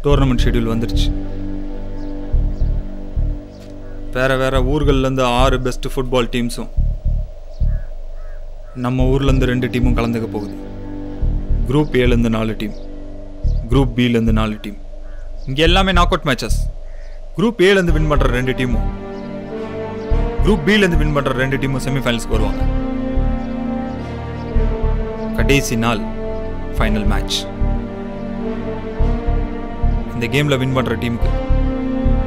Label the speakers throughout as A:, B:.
A: Tournament schedule வந்துருச்சு. வேறு ஊர்கள்லேருந்து 6 best football டீம்ஸும் நம்ம ஊர்லேருந்து 2 டீமும் கலந்துக்க போகுது. குரூப் ஏலேருந்து 4 டீம், குரூப் பிலேருந்து 4 டீம். இங்கே எல்லாமே நாக் அவுட் மேட்சஸ். குரூப் ஏலேருந்து வின் பண்ணுற 2 டீமும் குரூப் பிலேருந்து வின் பண்ணுற 2 டீமும் செமிஃபைனல்ஸ்க்கு வருவாங்க. கடைசி நாள் ஃபைனல் மேட்ச். இந்த கேமில் வின் பண்ணுற டீமுக்கு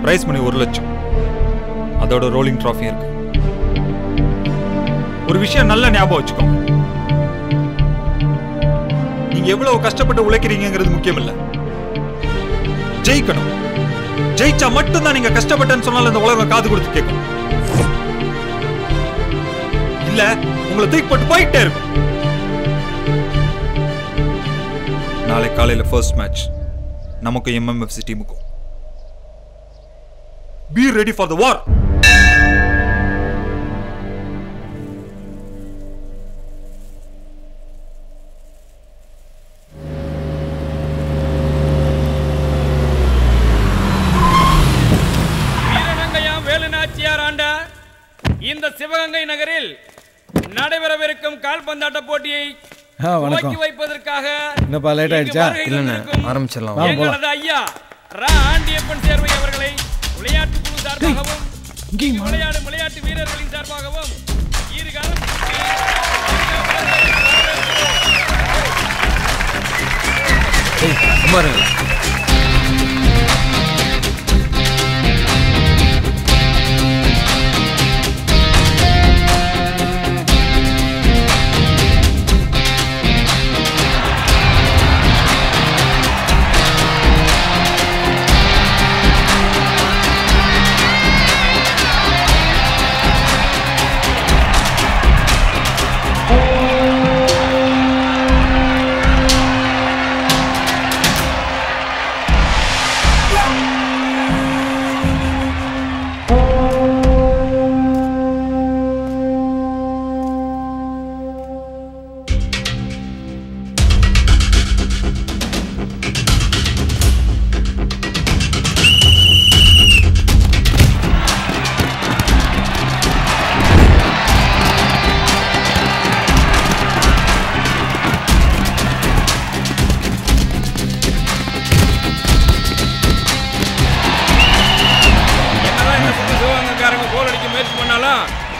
A: ப்ரைஸ் மணி 1 லட்சம், அதோட ரோலிங் ட்ராஃபி இருக்கு. ஒரு விஷயம் நல்ல ஞாபகம் வச்சுக்கோ, நீங்க எவ்வளவு கஷ்டப்பட்டு உழைக்கிறீங்கிறது முக்கியம் இல்ல, ஜெயிக்கணும். ஜெயிச்சா மட்டும்தான் நீங்க கஷ்டப்பட்டேன்னு சொன்னாலும் இந்த உலகம் காது கொடுத்து கேட்கும். இல்ல உங்களை தூக்கி போட்டு போயிட்டே இருக்கும். நாளை காலையில ஃபர்ஸ்ட் மேட்ச் நமக்கு MMFC டீமுக்கும். Be ready for the war.
B: இந்த சிவகங்கை நகரில் நடைபெறவிருக்கும் கால்பந்தாட்ட போட்டியை துவக்கி வைப்பதற்காக
C: என்னப்பா லேட் ஆயிடுச்சா?
D: இல்லண்ணே, ஆரம்பிச்சிடலாம்.
B: எங்களது ஐயா ரா ஆண்டியப்பன் சேர்வை அவர்களை விளையாட்டு குழு சார்பாகவும் விளையாட்டு வீரர்களின் சார்பாகவும் ஈறுகாலம்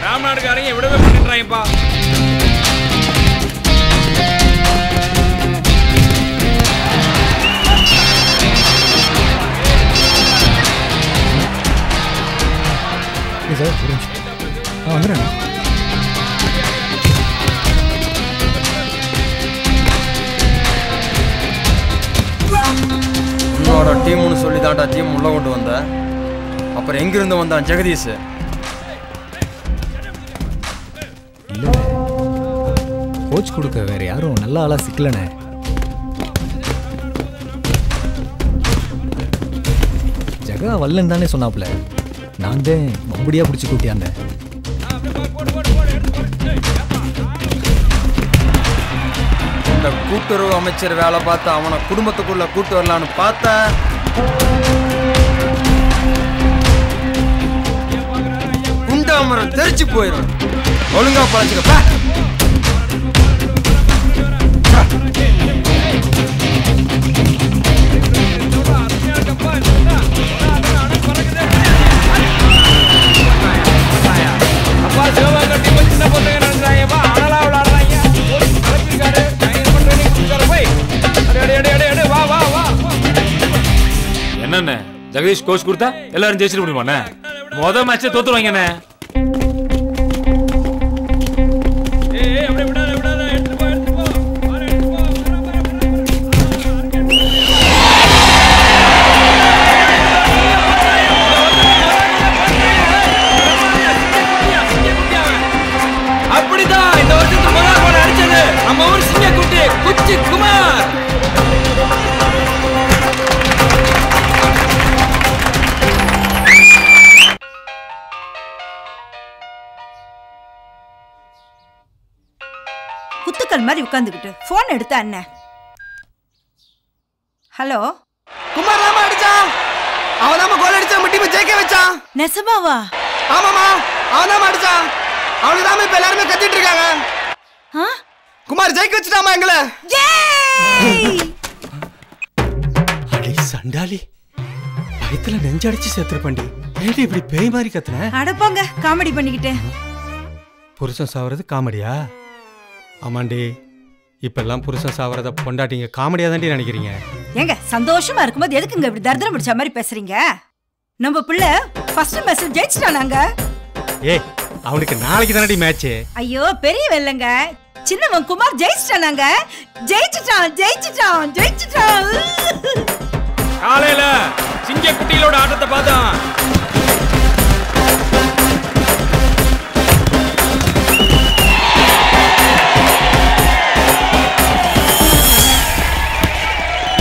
B: ராமநாடுக்காரங்க விடவே பண்ணிடுறாங்கப்பா.
D: உன்னோட டீம்னு சொல்லி தாண்டா டீம் உள்ள கொண்டு வந்த. அப்புறம் எங்கிருந்து வந்தான் ஜெகதீஷ்?
C: கோச் கொடுக்க வேற யாரும் நல்ல ஆளா சிக்கலனே. ஜகா வல்லன் தானே சொன்னாப்ல, நான் தான் மம்படியா பிடிச்சி கூட்டியாந்தேன்.
D: இந்த கூட்டுறவு அமைச்சர் வேலை பார்த்து அவனை குடும்பத்துக்குள்ள கூட்டு வரலான்னு பார்த்தா குண்டாமரம் தெரிச்சு போயிடும். ஒழுங்கா பழச்சுக்கப்பா.
E: என்னண்ணே ஜெகதீஷ் கோச் கொடுத்தா எல்லாரும் ஜெயிச்சிட முடியுமாண்ணே? மொதல் மேட்சே தோத்துருவாங்கண்ணே.
B: அப்படிதான் இந்த வருஷத்துக்கு முதல் கோல் அடிச்சது நம்ம ஊர் சிங்கக்குட்டி குச்சி குமார்.
F: குத்துக்கள் மாதிரி உட்காந்துக்கிட்டு போன் எடுத்த அண்ணன். ஹலோ
D: குமார் தாமா அடிச்சான். அவன் தாமா கோல் அடிச்சான், நம்ம டீம் ஜெயிக்க வச்சான்.
F: நெசமாவா?
D: ஆமாமா, அவன் தாமா அடிச்சான். அவனுக்கு தாமா இப்ப எல்லாருமே கத்திட்டு இருக்காங்க. குமார் ஜெயிக்க வச்சுட்டாமா எங்களை.
G: அடே சண்டாளி, பயத்துல நெஞ்சடிச்சு செத்துருப்பண்டி. ஏடி இப்படி பேய் மாதிரி கத்துன?
F: அடப்பாங்க, காமெடி பண்ணிக்கிட்டு.
G: புருஷன் சாவறது காமெடியா? ஆமாண்டி, இப்பெல்லாம் புருஷன் சாவறத பொண்டாட்டிங்க காமெடியா தாண்டி நினைக்கிறீங்க.
F: ஏங்க சந்தோஷமா இருக்கும்போது எதுக்குங்க இப்படி தர்தரம் பிடிச்ச மாதிரி பேசுறீங்க? நம்ம பிள்ளை ஃபர்ஸ்ட் மேட்ச் ஜெயிச்சிட்டானாங்க.
G: ஏய், அவனுக்கு நாளைக்கு தானடி மேட்ச்.
F: ஐயோ பெரிய வெல்லங்க, சின்னவன் குமார் ஜெயிச்சிட்டானாங்க. ஜெயிச்சிட்டான்.
B: காலையில சிங்க குட்டிகளோட ஆட்டத்தை பார்த்தோம்.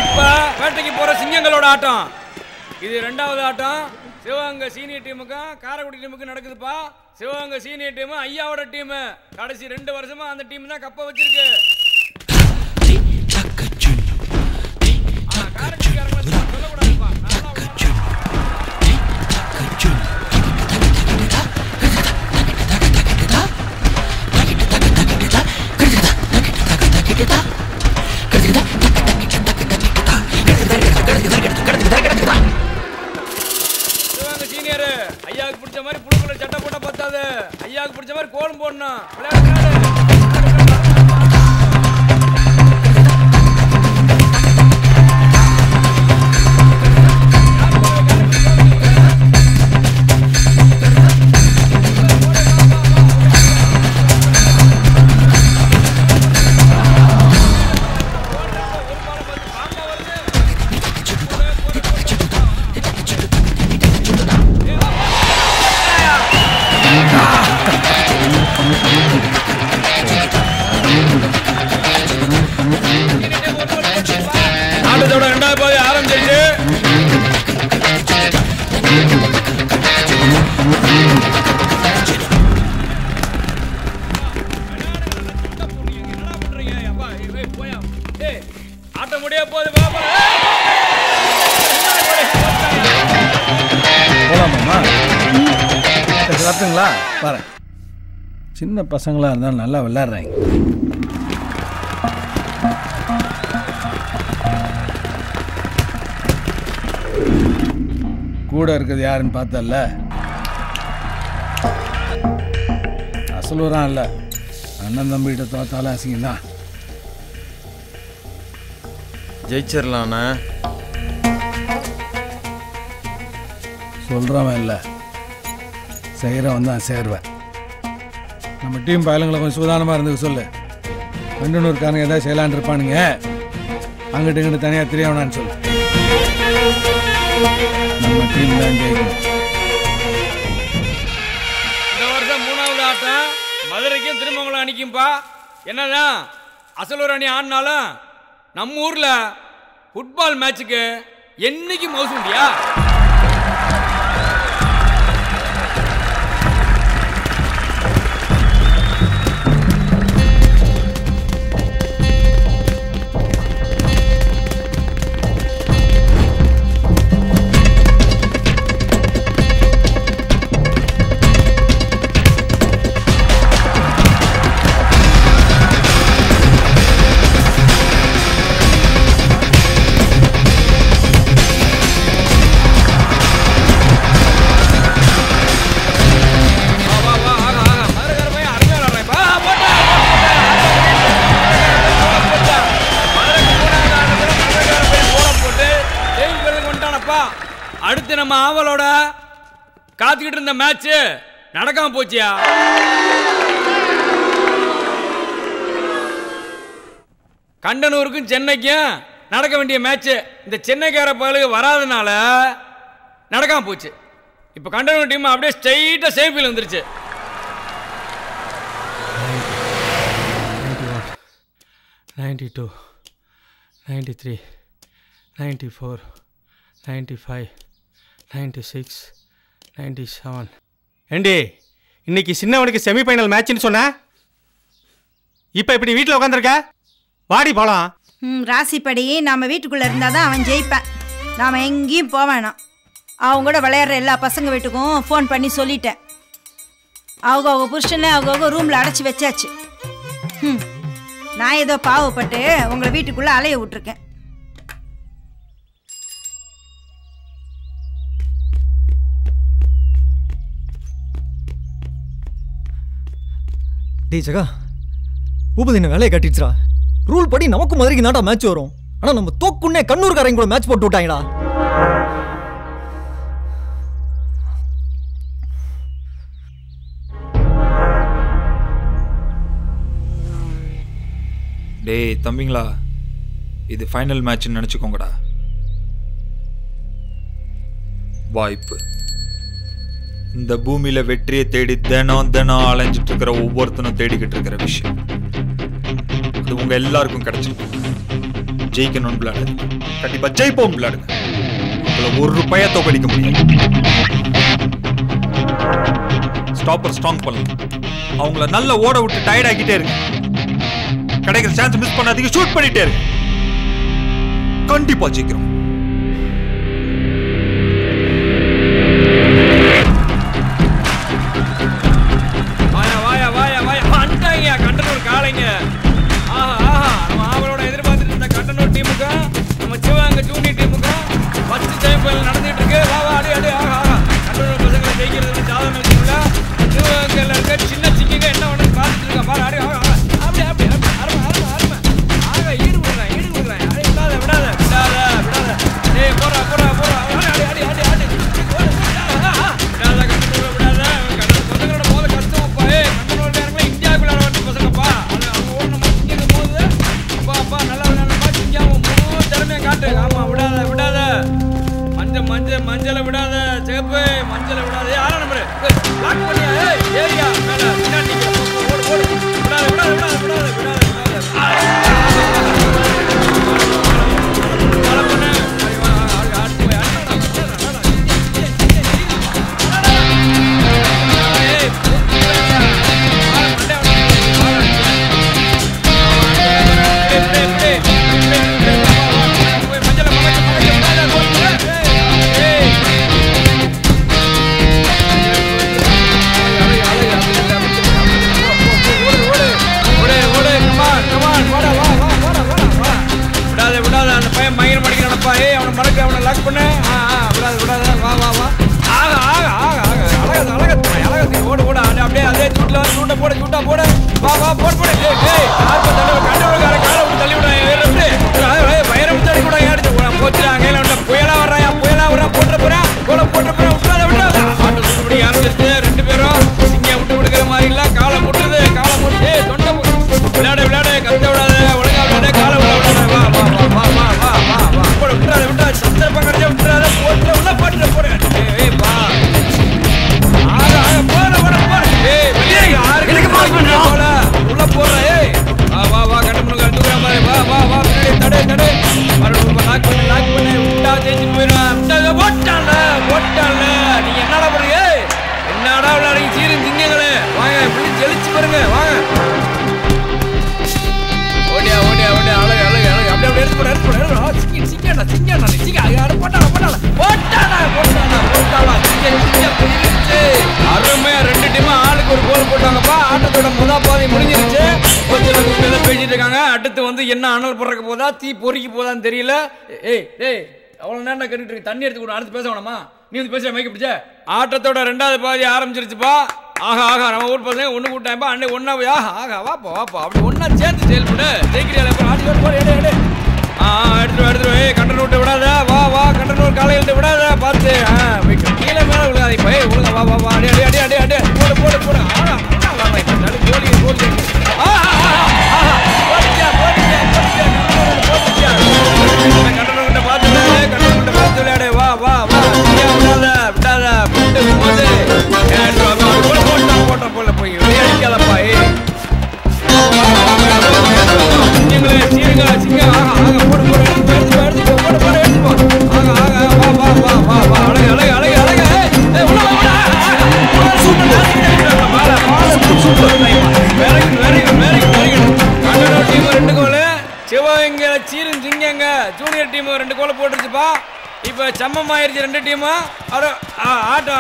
B: இப்ப வேட்டைக்கு போற சிங்கங்களோட ஆட்டம். இது 2வது ஆட்டம். சிவகங்கை சீனியர் டீமுக்கும் காரைக்குடி டீமுக்கும் நடக்குதுப்பா. சிவகங்கை சீனியர் டீம் ஐயாவோட டீம். கடைசி 2 வருஷமா அந்த டீம் தான் கப்ப வச்சிருக்கு. சீனியர் ஐயாவுக்கு பிடிச்ச மாதிரி புழுக்குள்ள சட்டை போட்டா பத்தாது. ஐயாவுக்கு பிடிச்ச மாதிரி கோலம் போடணும். ஆட்டத்தோட 2வது பாதி ஆரம்பிச்சிருச்சு. ஆட்டம் முடிய போகுது.
H: போலாமாம்மா? வரட்டுங்களா? வரேன். சின்ன பசங்களாக இருந்தாலும் நல்லா விளையாடுறாங்க. கூட இருக்கிறது யாருன்னு பார்த்தல? அசலூரான் இல்லை, அண்ணன் தம்பிகிட்ட தோத்தாலும் அசிங்கம் தான்.
D: ஜெயிச்சிடலாண்ணா
H: சொல்கிறவன் இல்லை, செய்கிறவன் தான் சேருவேன். நம்ம டீம் பயலுங்களை கொஞ்சம் சூதானமாக இருந்துக்க சொல்லு. 200 ஏதாவது செய்யலான்னு இருப்பானுங்க, அங்கிட்டு இங்கிட்டு தனியாக தெரியவனான்னு சொல்லு. நம்ம டீம் தான் ஜெயிக்கணும்.
B: இந்த வருஷம் 3வது ஆட்டம் மதுரைக்கும் திருமங்கலம் அணிக்கும்பா. என்னதான் அசலூர் அணி ஆடினாலும் நம்ம ஊர்ல ஃபுட்பால் மேட்சுக்கு என்னைக்கு மவுசு உண்டியா? அடுத்து நம்ம ஆவலோட காத்துக்கிட்டு இருந்த மேட்ச் நடக்காம போச்சியா? கண்டனூருக்கும் சென்னைக்கும் நடக்க வேண்டிய மேட்ச் இந்த சென்னைக்கார பயிலுக்கு வராதனால நடக்காம போச்சு. இப்போ கண்டனூர் டீம் அப்படியே ஸ்ட்ரைட்டா சேஃபில் வந்துருச்சு.
G: 92, 93, 94, 95, 96, 97. ஏண்டி இன்னைக்கு சின்னவனுக்கு செமிஃபைனல் மேட்ச்னு சொன்ன, இப்போ இப்படி வீட்டில் உட்காந்துருக்க? வாடி போலாம்.
F: ராசிப்படி நாம வீட்டுக்குள்ள இருந்தாதான் அவன் ஜெயிப்பான். நாம எங்கேயும் போக வேணாம். அவங்க கூட விளையாடுற எல்லா பசங்க வீட்டுக்கும் ஃபோன் பண்ணி சொல்லிட்டேன். அவங்க புருஷனை அவங்க ரூம்ல அடைச்சி வச்சாச்சு. நான் ஏதோ பாவப்பட்டு உங்களை வீட்டுக்குள்ள அலைய விட்டுருக்கேன்.
C: டேய் ஜகா, பூபதி என்ன வேலையை கட்டிடுச்சுடா. ரூல் படி நமக்கு மதுரைக்கு நாட்டா மேட்ச் வரும். ஆனா நம்ம தோக்குன்னே கண்ணூர்காரங்க கூட மேட்ச் போட்டு விட்டாங்கடா.
A: டேய் தம்பிங்களா, இது ஃபைனல் மேட்ச்னு நினச்சிக்கோங்கடா. வாய்ப்பு இந்த பூமியில வெற்றியை தேடி தினம் தினம் அலைஞ்சிட்டு இருக்கிற ஒவ்வொருத்தனும் தேடிக்கிட்டு இருக்கிற விஷயம். அது உங்க எல்லாருக்கும் கிடைச்சிருக்கு. ஜெயிக்கணும்னு விளையாடு, கண்டிப்பா ஜெயிப்போம் விளையாடுங்க. உங்களை ஒரு ரூபாயை தோக்கடிக்க முடியாது. ஸ்டாப்பர் ஸ்ட்ராங் பண்ணலாம். அவங்கள நல்லா ஓட விட்டு டயர்ட் ஆகிட்டே இருக்கு. கிடைக்கிற சான்ஸ் மிஸ் பண்ணாதீங்க. ஷூட் பண்ணிட்டே இருக்கு. கண்டிப்பா ஜெயிக்கிறோம்.
B: கண்டனூர் காலைங்க. நம்ம ஆவலோட எதிர்பார்த்துட்டு இருந்த கண்டனூர் டீமுக்கும் நம்ம சிவகங்கை ஜூனியர் டீமுக்கும் ஃபர்ஸ்ட் டைம் நடந்துட்டு இருக்கு. அடி அடி கண்டனூர் பசங்களை ஜெயிக்கிறது சாதனை இல்ல. சிவகங்கையில் இருக்க சின்ன சிக்கிங்க என்ன ஒன்று பார்த்துட்டு இருக்கா பாரு. அடி அப்படி அப்படி அருமை அருமை அருமை ஈடு கொடுக்குறேன் விடாத விடாத விடாத விடாத. ஏய் போறா போறா போறா அடி அடி அடி அடி விடாத கண்டனூர் விடாத. பசங்களோட போத கஷ்டமாப்பா. கண்டனூர் நேரங்களில் இந்தியாவுக்குள்ள பசங்கப்பா. அவங்க ஓடணும் சிங்கம் போது அப்பா நல்லா விளையாடப்பா. சிங்கம் முழு திறமையை காட்டு. ஆமா விடாத விடாத. மஞ்சளை விடாத. சேப்பு மஞ்சளை விடாத. யாரா நம்பரு லாக் பண்ணியா? ஏரியா மேல பின்னாடி ஓடு ஓடு. விடாத விடாத விடாத விடாத விடாத அருமையா ரெண்டு டீமா ஆளுக்கு ஒரு கோல் போட்டாங்கப்பா. ஆட்டத்தோட முதல் பாதி முடிஞ்சிருச்சு. கொஞ்சம் பேசிட்டு இருக்காங்க. அடுத்து வந்து என்ன அனல் பறக்க போதா தீ பொறுக்கி போதான்னு தெரியல. ஏய் அவ்வளவு நேரம் கேட்டுட்டு இருக்கு. தண்ணி எடுத்து கூட அடுத்து பேச வேணாமா? நீ வந்து பேச மைக்க பிடிச்ச. ஆட்டத்தோட ரெண்டாவது பாதி ஆரம்பிச்சிருச்சுப்பா. நம்ம ஊர் பசங்க ஒண்ணு கூட்டாயப்பா. அன்னை ஒன்னா வாப்பா அப்படி ஒன்னா சேர்ந்து செயல்படு. ஜெயிக்கிறியா? எடுத்துரு. கண்டனூர் விடாத. வா கண்டனூர் காலையில விடாத. பார்த்து கீழே மேல விழுகாது. இப்ப ஒழுங்கா வா அடி அடி அடி அடி போடு போடு போடு. கண்டனூர்கிட்ட பார்த்து விளையாடு. வா விடாத விடாத போட்ட போல போய் விளையாடிக்கலப்பா. சிவகங்கை சீரும் சிங்கங்க ஜூனியர் டீம் 2 கோல் போட்டுருச்சுப்பா. இப்போ சம்மம் ஆயிருச்சு ரெண்டு டீமும்.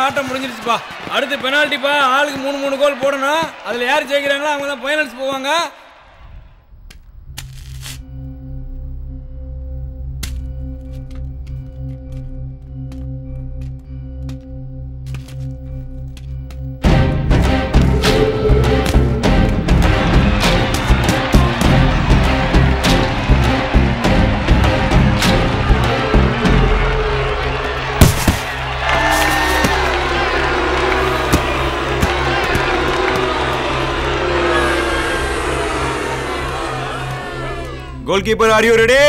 B: ஆட்டம் முடிஞ்சிருச்சுப்பா. அடுத்து பெனால்ட்டிப்பா. ஆளுக்கு 3 கோல் போடணும். அதில் யார் ஜெயிக்கிறாங்களோ அவங்க தான் ஃபைனல்ஸ் போவாங்க.
I: Goalkeeper, are you ready?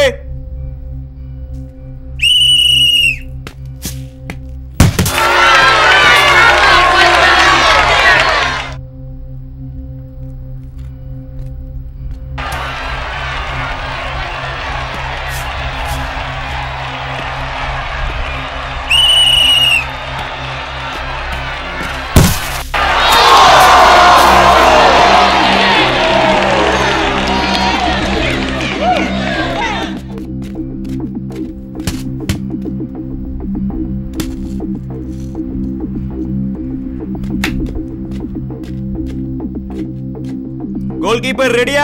I: Goalkeeper, ready?